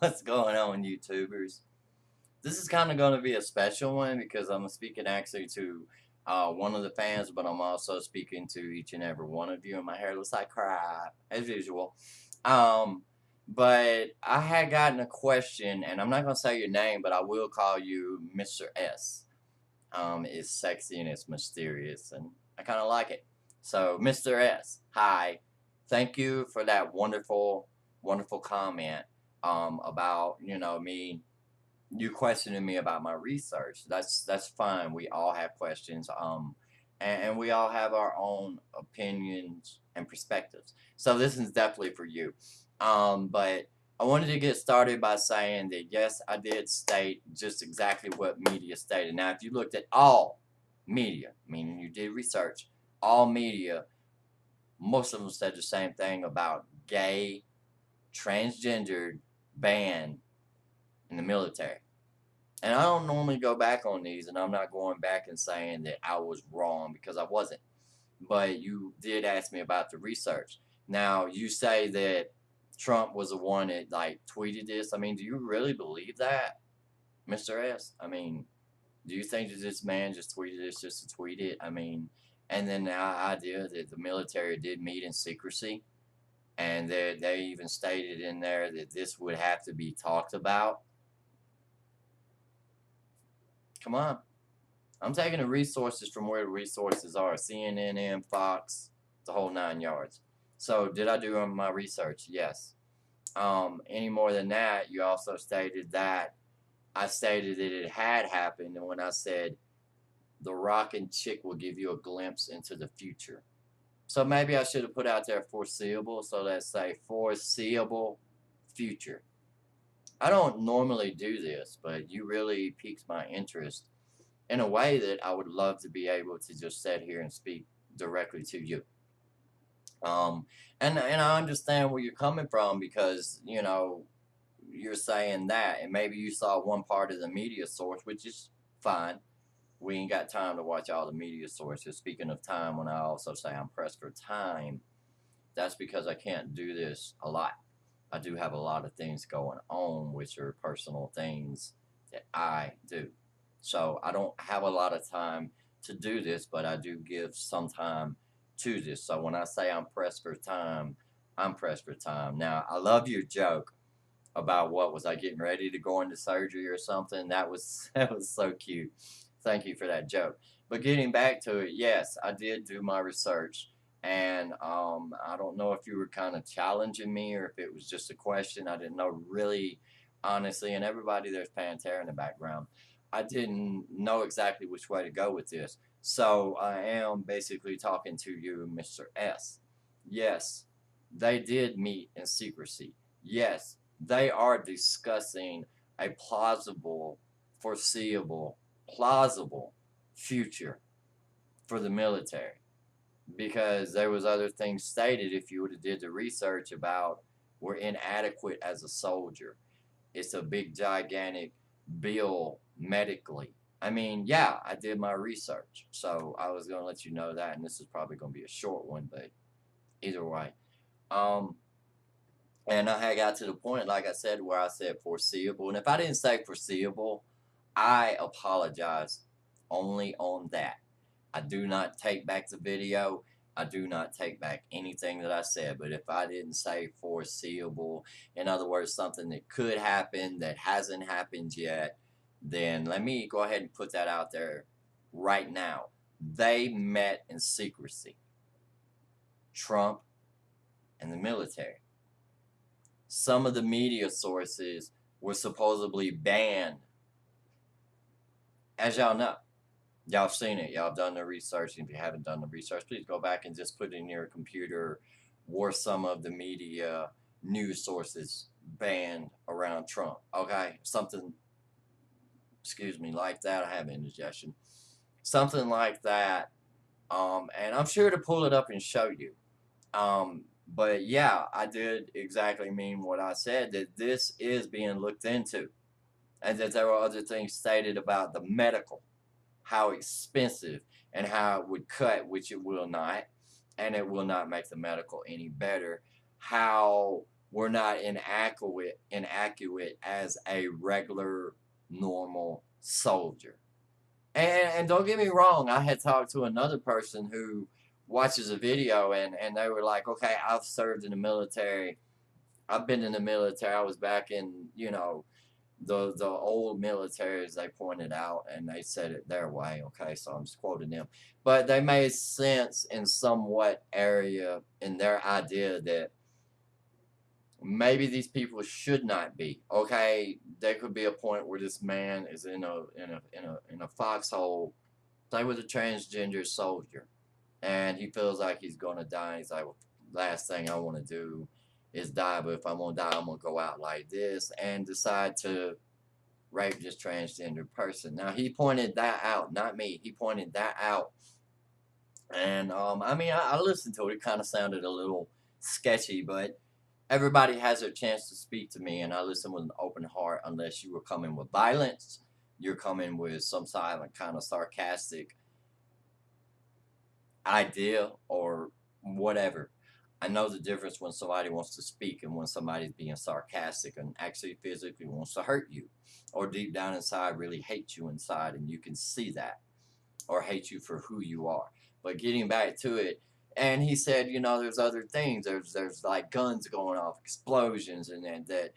What's going on, YouTubers? This is kind of going to be a special one because I'm speaking actually to one of the fans, but I'm also speaking to each and every one of you. And my hair looks like crap, as usual. Um, but I had gotten a question, and I'm not going to say your name, but I will call you Mr. S. It's sexy and it's mysterious, and I kind of like it. So, Mr. S, hi. Thank you for that wonderful, wonderful comment about me, you questioning me about my research. That's fine. We all have questions, and we all have our own opinions and perspectives. So this is definitely for you. But I wanted to get started by saying that yes, I did state just exactly what media stated. Now, if you looked at all media, meaning you did research, all media, most of them said the same thing about gay, transgendered, banned in the military. And I don't normally go back on these, and I'm not going back and saying that I was wrong because I wasn't. But you did ask me about the research. Now, you say that Trump was the one that like tweeted this. I mean, do you really believe that, Mr. S? I mean, do you think that this man just tweeted this just to tweet it? I mean, and then the idea that the military did meet in secrecy, and they even stated in there that this would have to be talked about. Come on. I'm taking the resources from where the resources are. CNN, Fox, the whole 9 yards. So did I do my research? Yes. Any more than that, you also stated that I stated that it had happened, and when I said the rockin' chick will give you a glimpse into the future. So maybe I should have put out there foreseeable, so let's say foreseeable future. I don't normally do this, but you really piqued my interest in a way that I would love to be able to just sit here and speak directly to you. Um, and I understand where you're coming from because you're saying that, and maybe you saw one part of the media source, which is fine. We ain't got time to watch all the media sources. Speaking of time, when I also say I'm pressed for time, that's because I can't do this a lot. I do have a lot of things going on, which are personal things that I do. So I don't have a lot of time to do this, but I do give some time to this. So when I say I'm pressed for time, I'm pressed for time. Now, I love your joke about what was I getting ready to go into surgery or something. That was that was so cute. Thank you for that joke. But getting back to it, yes, I did do my research, and I don't know if you were kind of challenging me or if it was just a question. I didn't know really, honestly, and everybody there's Pantera in the background. I didn't know exactly which way to go with this. So I am basically talking to you, Mr. S. Yes, they did meet in secrecy. Yes, they are discussing a plausible future for the military because there was other things stated if you would have did the research about we're inadequate as a soldier. It's a big gigantic bill medically. I mean, yeah, I did my research. So I was going to let you know that, and this is probably going to be a short one, but either way. Um, and I had got to the point, like I said, where I said foreseeable. And if I didn't say foreseeable, I apologize only on that. I do not take back the video. I do not take back anything that I said. But if I didn't say foreseeable, in other words, something that could happen that hasn't happened yet, then let me go ahead and put that out there right now. They met in secrecy, Trump and the military. Some of the media sources were supposedly banned. As y'all know, y'all have seen it. Y'all have done the research. And if you haven't done the research, please go back and just put in your computer were some of the media news sources banned around Trump. Okay? Something, excuse me, like that. I have indigestion. Something like that. And I'm sure to pull it up and show you. But yeah, I did exactly mean what I said, that this is being looked into, and that there were other things stated about the medical, how expensive and how it would cut, which it will not, and it will not make the medical any better. How were not inaccurate as a regular, normal soldier. And don't get me wrong, I had talked to another person who watches a video and they were like, okay, I've served in the military. I've been in the military. I was back in, the old military, as they pointed out, and they said it their way. Okay, so I'm just quoting them, but they made sense in somewhat area in their idea that maybe these people should not be. Okay, there could be a point where this man is in a foxhole, play with a transgender soldier, and he feels like he's gonna die. He's like, well, last thing I want to do is die, but if I'm gonna die, I'm gonna go out like this, and decide to rape this transgender person. Now he pointed that out, not me. He pointed that out, and I mean, I listened to it. It kind of sounded a little sketchy, but everybody has a chance to speak to me, and I listen with an open heart. Unless you were coming with violence, you're coming with some silent kind of sarcastic idea or whatever. I know the difference when somebody wants to speak and when somebody's being sarcastic and actually physically wants to hurt you, or deep down inside really hates you inside, and you can see that, or hate you for who you are. But getting back to it, and he said, there's other things. There's like guns going off, explosions, and that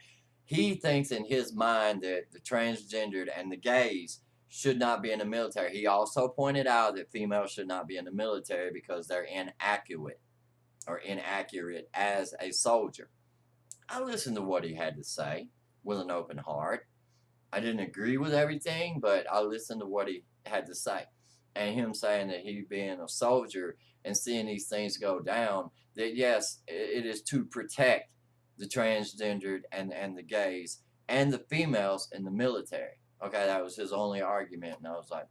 he thinks in his mind that the transgendered and the gays should not be in the military. He also pointed out that females should not be in the military because they're inaccurate as a soldier. I listened to what he had to say with an open heart. I didn't agree with everything, but I listened to what he had to say. And him saying that he being a soldier and seeing these things go down, that yes, it is to protect the transgendered and the gays and the females in the military. Okay, that was his only argument, and I was like,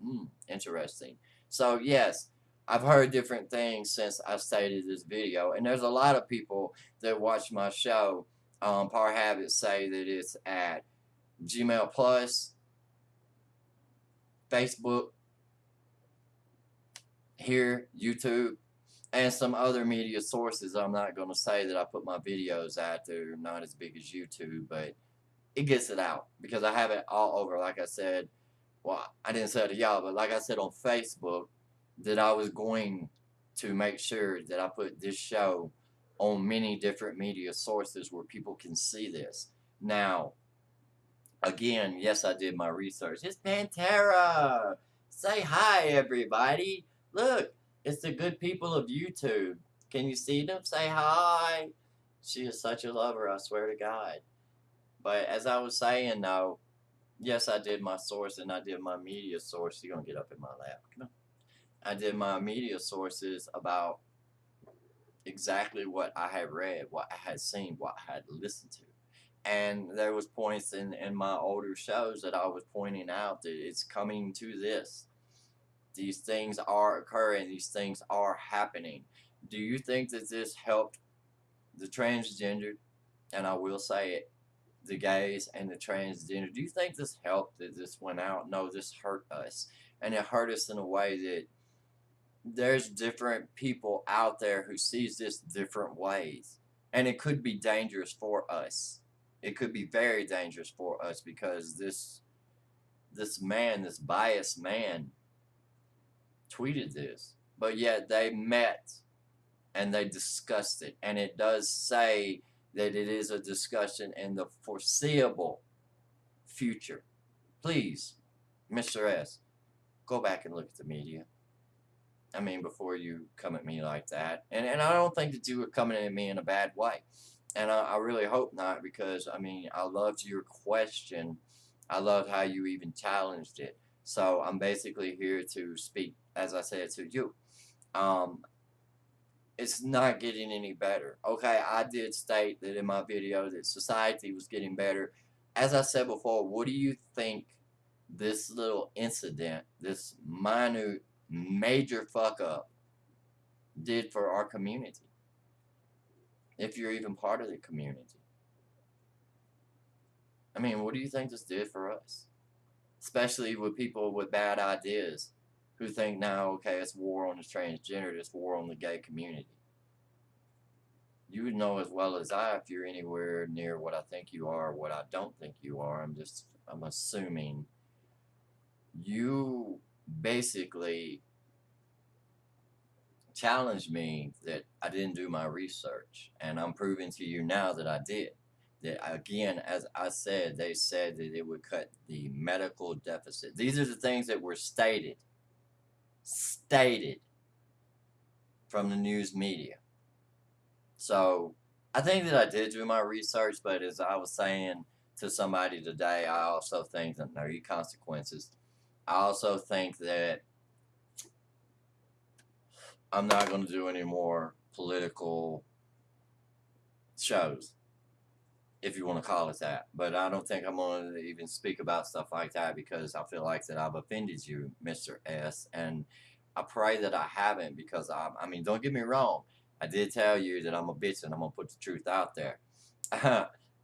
interesting. So yes, I've heard different things since I stated this video, and there's a lot of people that watch my show. Par Habit say that it's at Gmail Plus, Facebook, here, YouTube, and some other media sources. I'm not going to say that I put my videos out there, not as big as YouTube, but it gets it out because I have it all over. Like I said, well, I didn't say it to y'all, but like I said on Facebook, that I was going to make sure that I put this show on many different media sources where people can see this. Now, again, yes, I did my research. It's Pantera. Say hi, everybody. Look, it's the good people of YouTube. Can you see them? Say hi. She is such a lover, I swear to God. But as I was saying, though, yes, I did my source and I did my media source. You're going to get up in my lap. Come on. I did my media sources about exactly what I had read, what I had seen, what I had listened to. And there was points in my older shows that I was pointing out that it's coming to this. These things are occurring. These things are happening. Do you think that this helped the transgender? And I will say it, the gays and the transgender. Do you think this helped that this went out? No, this hurt us. And it hurt us in a way that there's different people out there who sees this different ways. And it could be dangerous for us. It could be very dangerous for us because this man, this biased man, tweeted this. But yet they met and they discussed it. And it does say that it is a discussion in the foreseeable future. Please, Mr. S, go back and look at the media. I mean, before you come at me like that. And I don't think that you were coming at me in a bad way. And I really hope not, because, I mean, I loved your question. I loved how you even challenged it. So I'm basically here to speak, as I said, to you. It's not getting any better. Okay, I did state that in my video that society was getting better. As I said before, what do you think this little incident, this minute, major fuck up, did for our community? If you're even part of the community. I mean, what do you think this did for us? Especially with people with bad ideas who think now, okay, it's war on the transgender, it's war on the gay community. You would know as well as I if you're anywhere near what I think you are or what I don't think you are. I'm assuming you basically challenged me that I didn't do my research, and I'm proving to you now that I did. That again, as I said, they said that it would cut the medical deficit. These are the things that were stated from the news media. So I think that I did do my research, but as I was saying to somebody today, I also think that there are consequences. I also think that I'm not going to do any more political shows, if you want to call it that. But I don't think I'm going to even speak about stuff like that because I feel like that I've offended you, Mr. S. And I pray that I haven't because I mean, don't get me wrong. I did tell you that I'm a bitch and I'm going to put the truth out there.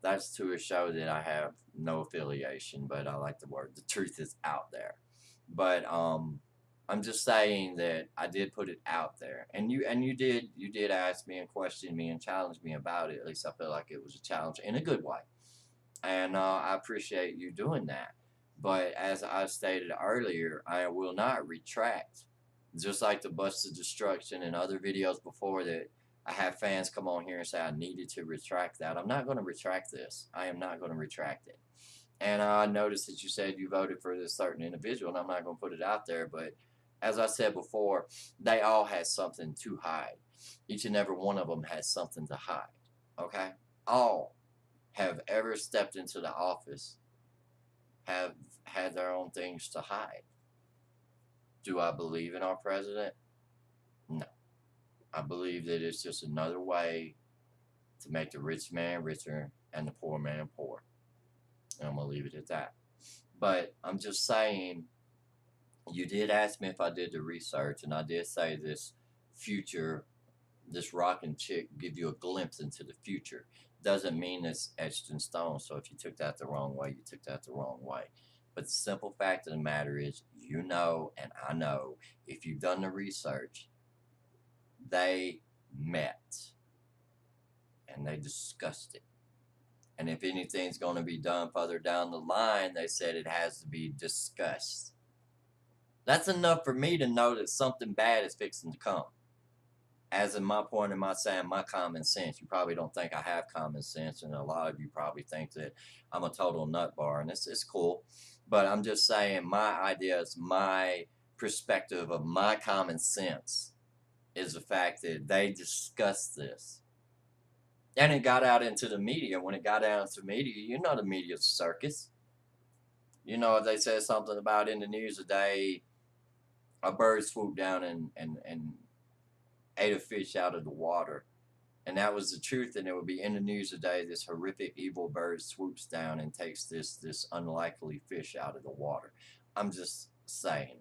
That's to a show that I have no affiliation, but I like the word. The truth is out there. But I'm just saying that I did put it out there, and you did ask me and question me and challenge me about it. At least I feel like it was a challenge in a good way, and I appreciate you doing that. But as I stated earlier, I will not retract. Just like the bus to destruction and other videos before that, I have fans come on here and say I needed to retract that. I'm not going to retract this. I am not going to retract it. And I noticed that you said you voted for this certain individual, and I'm not going to put it out there, but as I said before, they all had something to hide. Each and every one of them has something to hide. Okay? All have ever stepped into the office have had their own things to hide. Do I believe in our president? No. I believe that it's just another way to make the rich man richer and the poor man poor. And I'm going to leave it at that. But I'm just saying, you did ask me if I did the research, and I did say this rockin' chick give you a glimpse into the future. Doesn't mean it's etched in stone. So if you took that the wrong way, you took that the wrong way. But the simple fact of the matter is, you know, and I know, if you've done the research, they met and they discussed it. And if anything's going to be done further down the line, they said it has to be discussed. That's enough for me to know that something bad is fixing to come. As in my point, am I saying my common sense? You probably don't think I have common sense, and a lot of you probably think that I'm a total nut bar, and it's cool. But I'm just saying my ideas, my perspective of my common sense is the fact that they discussed this. And it got out into the media. When it got out into the media, you know the media's a circus. You know, if they said something about in the news today, a bird swooped down and ate a fish out of the water. And that was the truth, and it would be in the news today. This horrific evil bird swoops down and takes this unlikely fish out of the water. I'm just saying,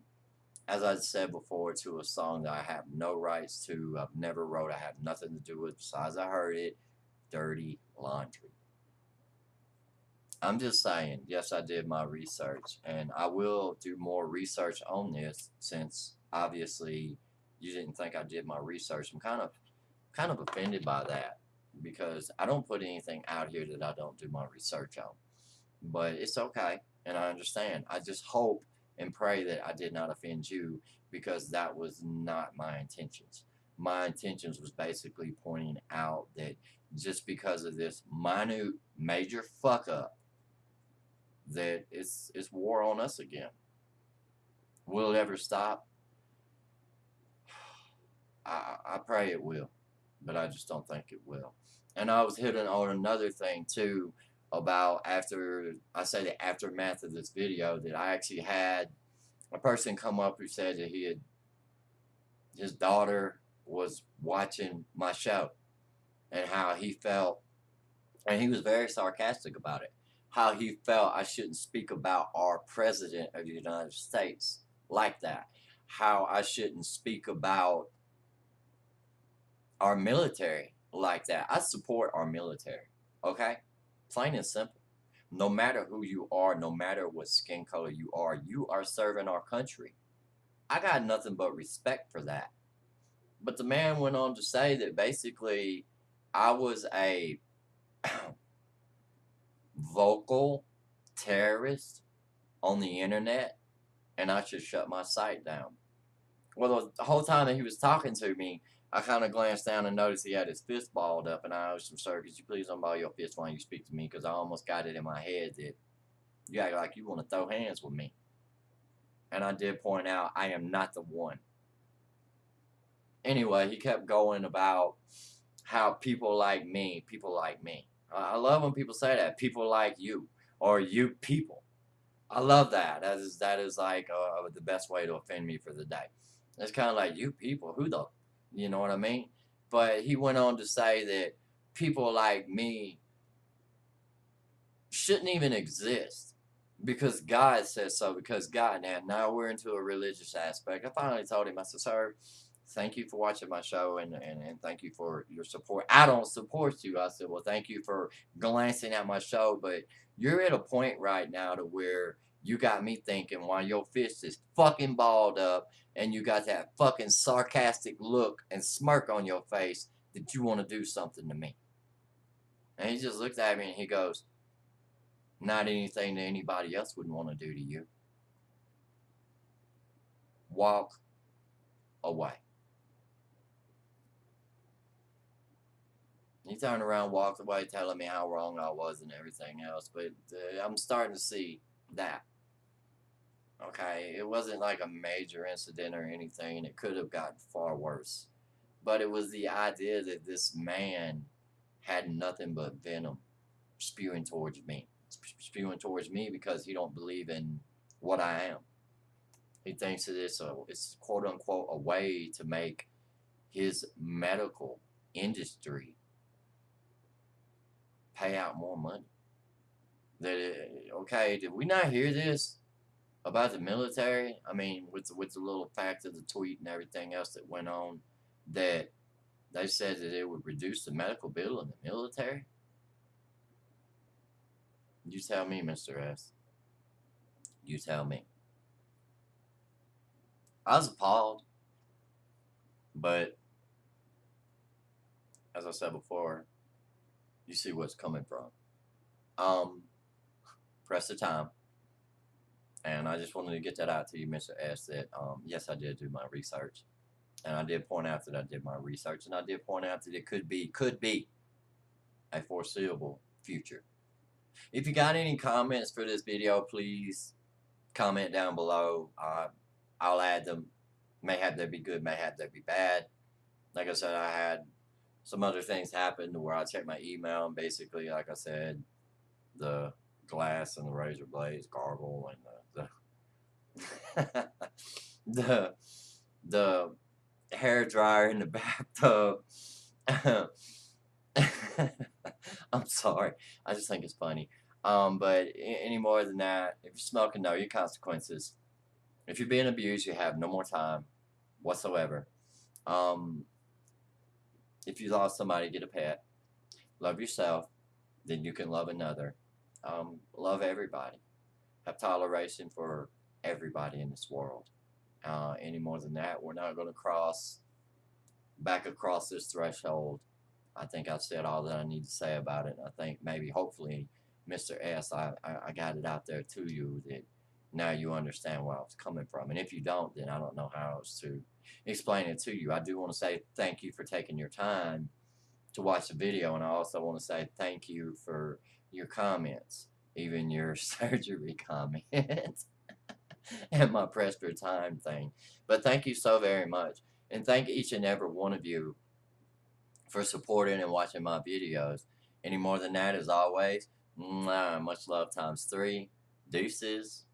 as I said before, to a song that I have no rights to, I've never wrote, I have nothing to do with, besides I heard it, Dirty Laundry. I'm just saying, yes, I did my research, and I will do more research on this since obviously you didn't think I did my research. I'm kind of offended by that because I don't put anything out here that I don't do my research on. But it's okay, and I understand. I just hope and pray that I did not offend you because that was not my intentions. My intentions was basically pointing out that just because of this minute major fuck up, that it's war on us again. Will it ever stop? I pray it will, but I just don't think it will. And I was hitting on another thing too about after I say the aftermath of this video that I actually had a person come up who said that his daughter was watching my show and how he felt, and he was very sarcastic about it, how he felt I shouldn't speak about our president of the United States like that, how I shouldn't speak about our military like that. I support our military, okay? Plain and simple. No matter who you are, no matter what skin color you are serving our country. I got nothing but respect for that. But the man went on to say that basically I was a vocal terrorist on the internet, and I should shut my site down. Well, the whole time that he was talking to me, I kind of glanced down and noticed he had his fist balled up, and I asked him, "Sir, could you please unball your fist while you speak to me?" Because I almost got it in my head that you act like you want to throw hands with me. And I did point out I am not the one. Anyway, he kept going about how people like me. I love when people say that, people like you, or you people. I love that. That is like the best way to offend me for the day. It's kind of like you people, who the, you know what I mean? But he went on to say that people like me shouldn't even exist because God says so. Because God, now we're into a religious aspect. I finally told him, I said, "Sir, thank you for watching my show and thank you for your support. I don't support you." I said, "Well, thank you for glancing at my show, but you're at a point right now to where you got me thinking while your fist is fucking balled up and you got that fucking sarcastic look and smirk on your face that you want to do something to me." And he just looked at me and he goes, "Not anything that anybody else wouldn't want to do to you. Walk away." He turned around, walked away, telling me how wrong I was and everything else. But I'm starting to see that. Okay, it wasn't like a major incident or anything. It could have gotten far worse. But it was the idea that this man had nothing but venom spewing towards me. Spewing towards me because he don't believe in what I am. He thinks that it's quote unquote a way to make his medical industry pay out more money. That okay? Did we not hear this about the military? I mean, with the little fact of the tweet and everything else that went on, that they said that it would reduce the medical bill in the military. You tell me, Mr. S. You tell me. I was appalled, but as I said before, you see what's coming from. Um, Press the time. And I just wanted to get that out to you, Mr. S, that yes, I did do my research. And I did point out that I did my research, and I did point out that it could be a foreseeable future. If you got any comments for this video, please comment down below. I'll add them. May have they be good, may have they be bad. Like I said, I had some other things happen where I checked my email, and basically, like I said, the glass and the razor blades gargle and the the the hair dryer in the bathtub. I'm sorry. I just think it's funny. But any more than that, if you're smoking, know your consequences. If you're being abused, you have no more time whatsoever. Um, if you lost somebody, get a pet. Love yourself, then you can love another. Love everybody. Have toleration for everybody in this world. Any more than that, we're not going to cross back across this threshold. I think I've said all that I need to say about it. I think maybe, hopefully, Mr. S, I got it out there to you that now you understand where I was coming from. And if you don't, then I don't know how else to explain it to you. I do want to say thank you for taking your time to watch the video, and I also want to say thank you for your comments, even your surgery comments and my pressed for time thing. But thank you so very much. And thank each and every one of you for supporting and watching my videos. Any more than that, as always, much love times 3. Deuces.